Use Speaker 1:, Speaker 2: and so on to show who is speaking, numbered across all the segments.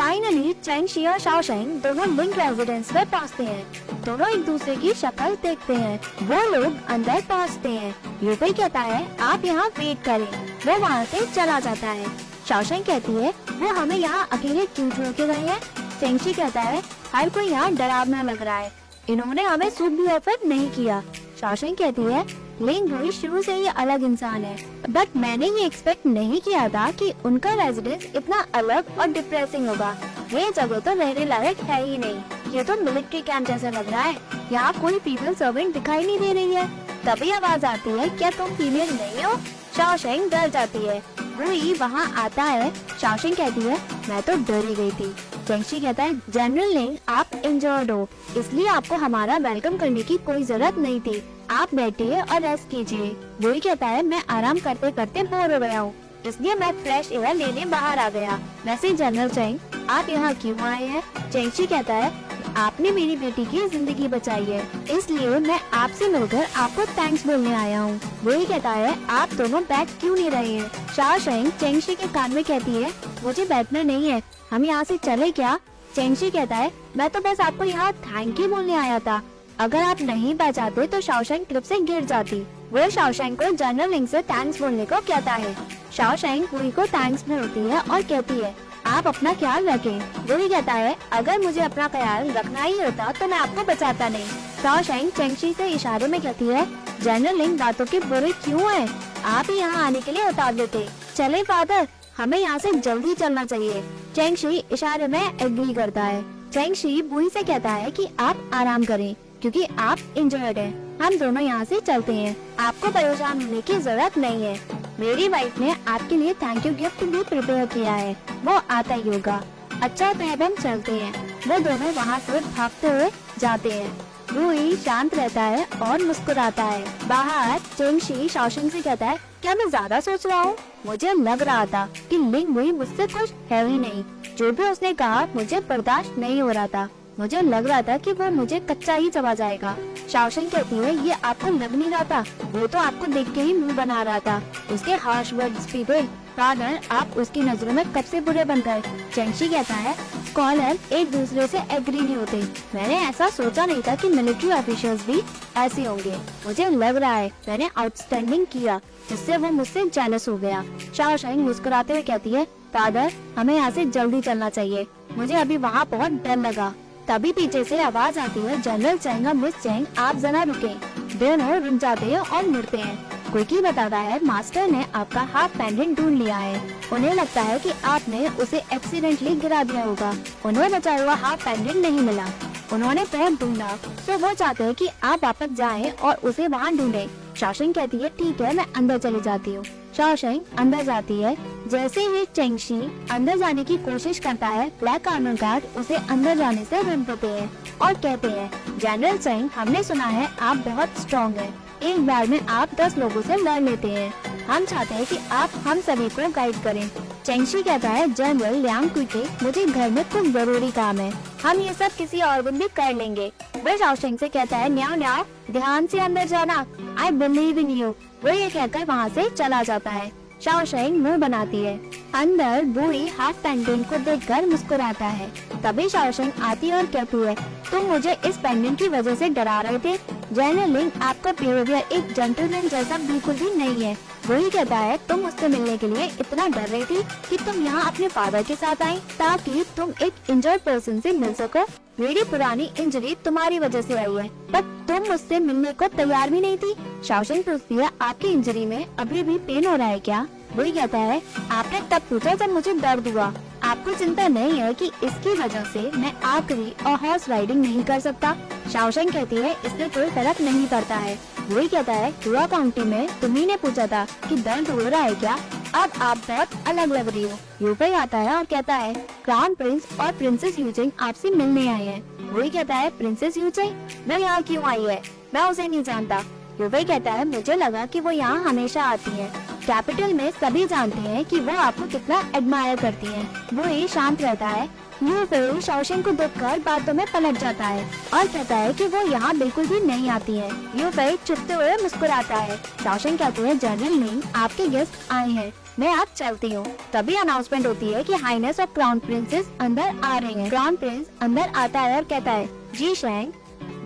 Speaker 1: Finally चेंगशी और Shaosheng दोनों लिंग रेजिडेंस में पहुँचते हैं। दोनों एक दूसरे की शक्ल देखते हैं। वो लोग अंदर पहुँचते हैं। यूफई कहता है आप यहाँ वेट करें। वो वहाँ से चला जाता है। शाओशेंग कहती है वो हमें यहाँ अकेले क्यों छोड़ के गए हैं। चेंगशी कहता है हर कोई यहाँ डरावना लग रहा है, इन्होंने हमें सूप भी ऑफर नहीं किया। शाओशेंग कहती है लिंग हुई शुरू से ही अलग इंसान है, बट मैंने ये एक्सपेक्ट नहीं किया था कि उनका रेजिडेंस इतना अलग और डिप्रेसिंग होगा। ये जगह तो रहने लायक है ही नहीं, ये तो मिलिट्री कैंप जैसा लग रहा है। यहाँ कोई फीमेल सर्वेंट दिखाई नहीं दे रही है। तभी आवाज आती है क्या तुम फीमेल नहीं हो। शाओशेंग डर जाती है। वही वहाँ आता है। शाओशेंग कहती है मैं तो डर ही गई थी। चेंगशी कहता है जनरल लिंग आप इंजर्ड हो, इसलिए आपको हमारा वेलकम करने की कोई जरूरत नहीं थी। आप बैठिए और रेस्ट कीजिए। वही कहता है मैं आराम करते करते बोर हो गया हूँ, इसलिए मैं फ्रेश एयर लेने बाहर आ गया। वैसे जनरल चेंग आप यहाँ क्यों आए हैं। चेंगशी कहता है आपने मेरी बेटी की जिंदगी बचाई है, इसलिए मैं आपसे मिलकर आपको थैंक्स बोलने आया हूँ। वही कहता है आप दोनों बैठ क्यों नहीं रहे हैं। शाओशेंग चेंगशी के कान में कहती है मुझे बैठना नहीं है, हम यहाँ से चले क्या। चेंगशी कहता है मैं तो बस आपको यहाँ थैंक यू बोलने आया था, अगर आप नहीं बचाते तो शाओशेंग क्लिफ से गिर जाती। वो शाओशेंग को जनरल लिंग से थैंक्स बोलने को कहता है। शाओशेंग वही को थैंक्स बोलती है और कहती है आप अपना ख्याल रखें। वही कहता है अगर मुझे अपना ख्याल रखना ही होता तो मैं आपको बचाता नहीं। शाओशेंग चेंगशी से इशारे में कहती है जनरल लिंग बातों के बुरे क्यों है, आप ही यहाँ आने के लिए बता देते। चले फादर हमें यहाँ से जल्दी चलना चाहिए। चेंगशी इशारे में एग्री करता है। चेंगशी बुई से कहता है कि आप आराम करें क्योंकि आप इंजर्ड हैं। हम दोनों यहाँ से चलते हैं, आपको परेशान होने की जरूरत नहीं है। मेरी वाइफ ने आपके लिए थैंक यू गिफ्ट भी प्रिपेयर किया है, वो आता ही होगा। अच्छा तो अब हम चलते हैं। वो दोनों वहाँ से भागते हुए जाते हैं। बुई शांत रहता है और मुस्कुराता है। बाहर चेंगशी शाओशेंग से कहता है क्या मैं ज्यादा सोच रहा हूँ, मुझे लग रहा था कि लिंग हुई मुझसे खुश है ही नहीं। जो भी उसने कहा मुझे बर्दाश्त नहीं हो रहा था, मुझे लग रहा था कि वो मुझे कच्चा ही चबा जाएगा। शाओशेंग कहती है ये आपको लग नहीं रहा था, वो तो आपको देख के ही मुंह बना रहा था। उसके हार्श वर्ड्स भी थे। फादर आप उसकी नजरों में कब से बुरे बन गए। चेंगशी कहता है स्कॉलर एक दूसरे से एग्री नहीं होते, मैंने ऐसा सोचा नहीं था कि मिलिट्री ऑफिसर्स भी ऐसे होंगे। मुझे लग रहा है मैंने आउटस्टैंडिंग किया जिससे वो मुझसे जेलस हो गया। शाओशेंग मुस्कुराते हुए कहती है फादर हमें यहाँ से जल्दी चलना चाहिए, मुझे अभी वहाँ बहुत डर लगा। तभी पीछे से आवाज आती है जनरल चेंग और मिस चेंग आप जरा रुके। दोनों रुक जाते हैं और मुड़ते हैं। क्विकी बताता है मास्टर ने आपका हाफ पेंडेंट ढूंढ लिया है, उन्हें लगता है कि आपने उसे एक्सीडेंटली गिरा दिया होगा। उन्हें बचा हुआ हाफ पेंडेंट नहीं मिला, उन्होंने पैर ढूंढा, तो वो चाहते हैं कि आप वापस जाएं और उसे वहाँ ढूंढें। शाओशेंग कहती है ठीक है मैं अंदर चली जाती हूँ। शाओशेंग अंदर जाती है। जैसे ही चेंगशी अंदर जाने की कोशिश करता है ब्लैक आर्मर गार्ड उसे अंदर जाने से रोक देते हैं और कहते हैं जनरल चेंग हमने सुना है आप बहुत स्ट्रॉन्ग हैं, एक बार में आप 10 लोगों से लड़ लेते हैं, हम चाहते हैं कि आप हम सभी को गाइड करें। चेंगशी कहता है जनरल लियांग क्विकी मुझे घर में कुछ जरूरी काम है, हम ये सब किसी और दिन भी कर लेंगे। वह शाओशेंग से कहता है न्याओ न्याओ ध्यान से अंदर जाना, आई बिलीव इन यू। वो ये कहकर वहाँ से चला जाता है। शाओशेंग मुंह बनाती है। अंदर बुई हाफ पेंडेंट को देखकर मुस्कुराता है। तभी शाओशेंग आती और कहती है तुम मुझे इस पेंडेंट की वजह से डरा रहे थे। जनरल लिंग आपका बिहेवियर एक जेंटलमैन जैसा बिल्कुल भी नहीं है। वही कहता है तुम मुझसे मिलने के लिए इतना डर रही थी कि तुम यहाँ अपने फादर के साथ आई ताकि तुम एक इंजर्ड पर्सन से मिल सको। मेरी पुरानी इंजरी तुम्हारी वजह से आई है, पर तुम मुझसे मिलने को तैयार भी नहीं थी। शाओशेंग पूछती है आपकी इंजरी में अभी भी पेन हो रहा है क्या। वही कहता है आपने तब पूछा जब मुझे दर्द हुआ, आपको चिंता नहीं है कि इसकी वजह से मैं आर्चरी और हॉर्स राइडिंग नहीं कर सकता। शाओशेंग कहती है इससे कोई फर्क नहीं पड़ता है। वही कहता है हुआ काउंटी में तुम्ही ने पूछा था कि दर्द हो रहा है क्या, अब आप बहुत अलग लग रही हो। यूफई आता है और कहता है क्राउन प्रिंस और प्रिंसेस यूजिंग आपसे मिलने आए हैं। वही कहता है प्रिंसेस यूजिंग मैं यहाँ क्यों आई है, मैं उसे नहीं जानता। यूफई कहता है मुझे लगा कि वो यहाँ हमेशा आती है, कैपिटल में सभी जानते हैं कि वो आपको कितना एडमायर करती है। वो ही शांत रहता है। यूफई शाओशेंग को देखकर बातों में पलट जाता है और कहता है कि वो यहाँ बिल्कुल भी नहीं आती है। यूफई चुपते हुए मुस्कुराता है। शाओशेंग कहते हैं जनरल लिंग आपके गेस्ट आए हैं, मैं आप चलती हूँ। तभी अनाउंसमेंट होती है कि हाइनेस और क्राउन प्रिंसेस अंदर आ रहे हैं। क्राउन प्रिंस अंदर आता है और कहता है जी शेंग।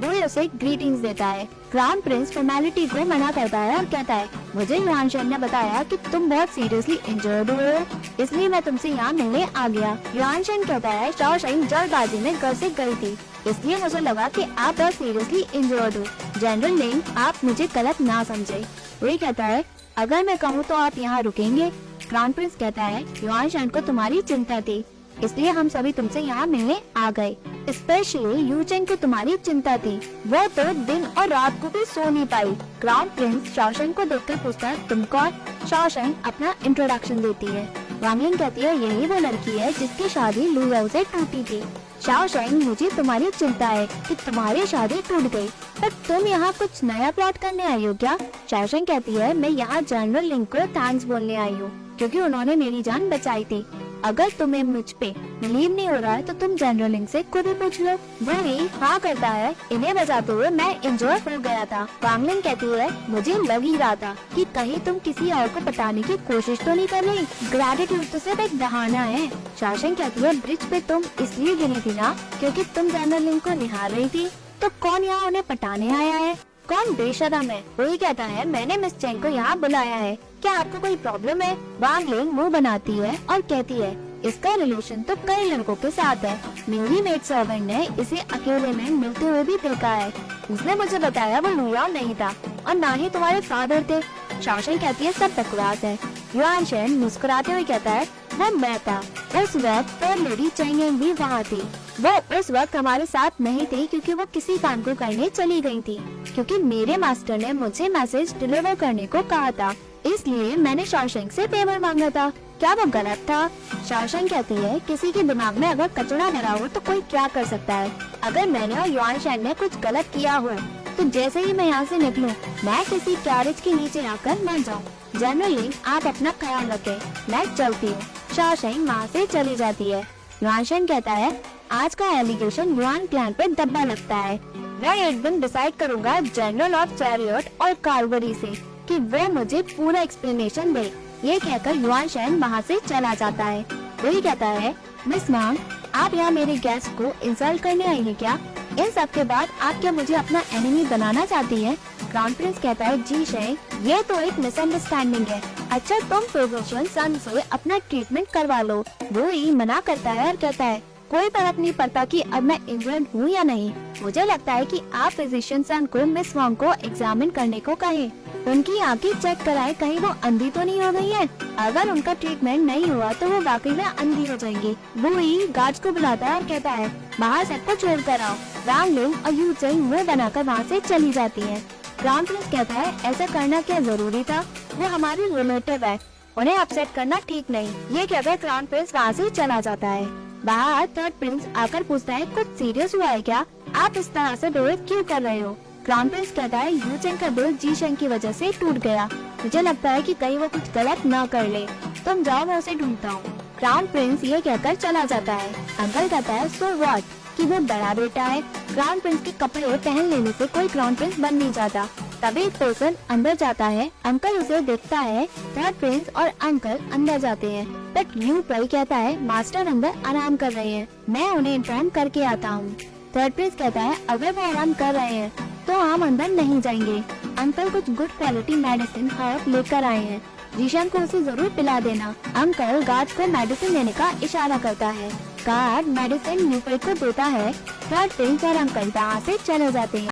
Speaker 1: वो उसे ग्रीटिंग्स देता है। क्राउन प्रिंस फॉर्मेलिटी को मना करता है और कहता है मुझे युआन शेन ने बताया कि तुम बहुत सीरियसली इंजर्ड हुए हो, इसलिए मैं तुमसे यहाँ मिलने आ गया। युआन शेन कहता है शाओशेंग जल्दबाजी में घर से गई थी, इसलिए मुझे लगा कि आप बहुत सीरियसली इंजर्ड हो। जनरल लिंग, आप मुझे गलत ना समझे। वही कहता है अगर मैं कहूँ तो आप यहाँ रुकेंगे। क्राउन प्रिंस कहता है युआन शेन को तुम्हारी चिंता थी, इसलिए हम सभी तुमसे यहाँ मिलने आ गए। स्पेशली यू चेंग को तुम्हारी चिंता थी, वो तो दिन और रात को भी सो नहीं पाई। क्राउन प्रिंस शाओशेंग को देखकर पूछता है तुम कौन? शाओशेंग अपना इंट्रोडक्शन देती है। वांग लिंग कहती है यही वो लड़की है जिसकी शादी लू याओ से टूटी थी। शाओशेंग, मुझे तुम्हारी चिंता है कि तुम्हारी शादी टूट गई, पर तुम यहाँ कुछ नया प्लॉट करने आई हो क्या? शाओशेंग कहती है मैं यहाँ जनरल लिंग को थैंक्स बोलने आई हूँ, क्योंकि उन्होंने मेरी जान बचाई थी। अगर तुम्हें मुझ पे बिलीव नहीं हो रहा है तो तुम जनरल लिंग से खुद ही पूछ लो। वो भी हाँ करता है। इन्हें बचाते हुए मैं इंजोर हो गया था। वांग लिंग कहती है मुझे लग ही रहा था कि कहीं तुम किसी और को पटाने की कोशिश तो नहीं कर रही। ग्रेटिट्यूड तो सिर्फ एक बहाना है। शाओशेंग कहती है ब्रिज पे तुम इसलिए गिरी थी ना क्योंकि तुम जनरल लिंग को निहार रही थी, तो कौन यहाँ उन्हें पटाने आया है? कौन बेशरम है? वही कहता है मैंने मिस चेंग को यहाँ बुलाया है, क्या आपको कोई प्रॉब्लम है? वांग लिंग मुंह बनाती है और कहती है इसका रिलेशन तो कई लड़कों के साथ है। मेरी मेड सर्वेंट ने इसे अकेले में मिलते हुए भी देखा है। उसने मुझे बताया वो लू याओ नहीं था और ना ही तुम्हारे फादर थे। शाओशेंग कहती है सब बकवास है। युआन शेन मुस्कुराते हुए कहता है वो मैं था। उस वक्त लेडी चेंग भी वहाँ थी। वो उस वक्त हमारे साथ नहीं थी क्योंकि वो किसी काम को करने चली गई थी, क्योंकि मेरे मास्टर ने मुझे मैसेज डिलीवर करने को कहा था, इसलिए मैंने शाओशेंग से फेवर मांगा था। क्या वो गलत था? शाओशेंग कहती है किसी के दिमाग में अगर कचरा भरा हो तो कोई क्या कर सकता है। अगर मैंने और युआन शेन ने कुछ गलत किया हो तो जैसे ही मैं यहाँ से निकलूं, मैं किसी कैरेज के नीचे आकर मर जाऊँ। जनरल लिंग, आप अपना ख्याल रखें, मैं चलती हूँ। शाओशेंग वहाँ से चली जाती है। युआन शेन कहता है आज का एलिगेशन युआन क्लैन पे दब्बा लगता है। मैं एक दिन डिसाइड करूंगा जनरल ऑफ चैरियट और कार्वरी से कि वो मुझे पूरा एक्सप्लेनेशन दे। ये कहकर युआन शेन वहाँ से चला जाता है। वही कहता है मिस वांग, आप यहाँ मेरे गेस्ट को इंसल्ट करने आई हैं क्या? इन सब के बाद आप क्या मुझे अपना एनिमी बनाना चाहती हैं? क्राउन प्रिंस कहता है जी शेंग, ये तो एक मिसअंडरस्टैंडिंग है। अच्छा तुम फिजिशियन सन से अपना ट्रीटमेंट करवा लो। वो ही मना करता है और कहता है कोई फर्क नहीं पड़ता कि अब मैं इंग्लैंड हूँ या नहीं। मुझे लगता है कि आप फिजिशियन सन को मिस वांग को एग्जामिन करने को कहें, उनकी आंखें चेक कराएं कहीं वो अंधी तो नहीं हो गई है। अगर उनका ट्रीटमेंट नहीं हुआ तो वो वाकई में अंधी हो जाएंगी। वो ही गार्ड्स को बुलाता है और कहता है बाहर सबको छोड़ कर आओ। वांग लिंग और यू चेंग मुंह बनाकर वहाँ से चली जाती है। क्राउन प्रिंस कहता है ऐसा करना क्या जरूरी था? वो हमारी रिलेटिव है, उन्हें अपसेट करना ठीक नहीं। ये कहकर क्राउन प्रिंस वहाँ से चला जाता है। बाहर थर्ड प्रिंस आकर पूछता है कुछ सीरियस हुआ है क्या? आप इस तरह से बिहेव क्यों कर रहे हो? क्राउन प्रिंस कहता है यू चेंग का दिल जी शेंग की वजह से टूट गया। मुझे लगता है कि कहीं वो कुछ गलत न कर ले। तुम जाओ, मैं उसे ढूंढता हूँ। क्राउन प्रिंस ये कहकर चला जाता है। अंकल कहता है सो व्हाट, कि वो बड़ा बेटा है। क्राउन प्रिंस के कपड़े पहन लेने से कोई क्राउन प्रिंस बन नहीं जाता। तभी एक पर्सन अंदर जाता है। अंकल उसे देखता है। थर्ड प्रिंस और अंकल अंदर जाते हैं, बट यू प्राई कहता है मास्टर अंदर आराम कर रहे हैं, मैं उन्हें इन्फॉर्म करके आता हूँ। थर्ड प्रिंस कहता है अगर वो आराम कर रहे हैं तो हम अंदर नहीं जाएंगे। अंकल कुछ गुड क्वालिटी मेडिसिन हर्ब लेकर आए हैं, जीशन को उसे जरूर पिला देना। अंकल गार्ड को मेडिसिन देने का इशारा करता है। गार्ड मेडिसिन यूपी को देता है। थर्ड प्रिंस और अंकल वहाँ से चले जाते हैं।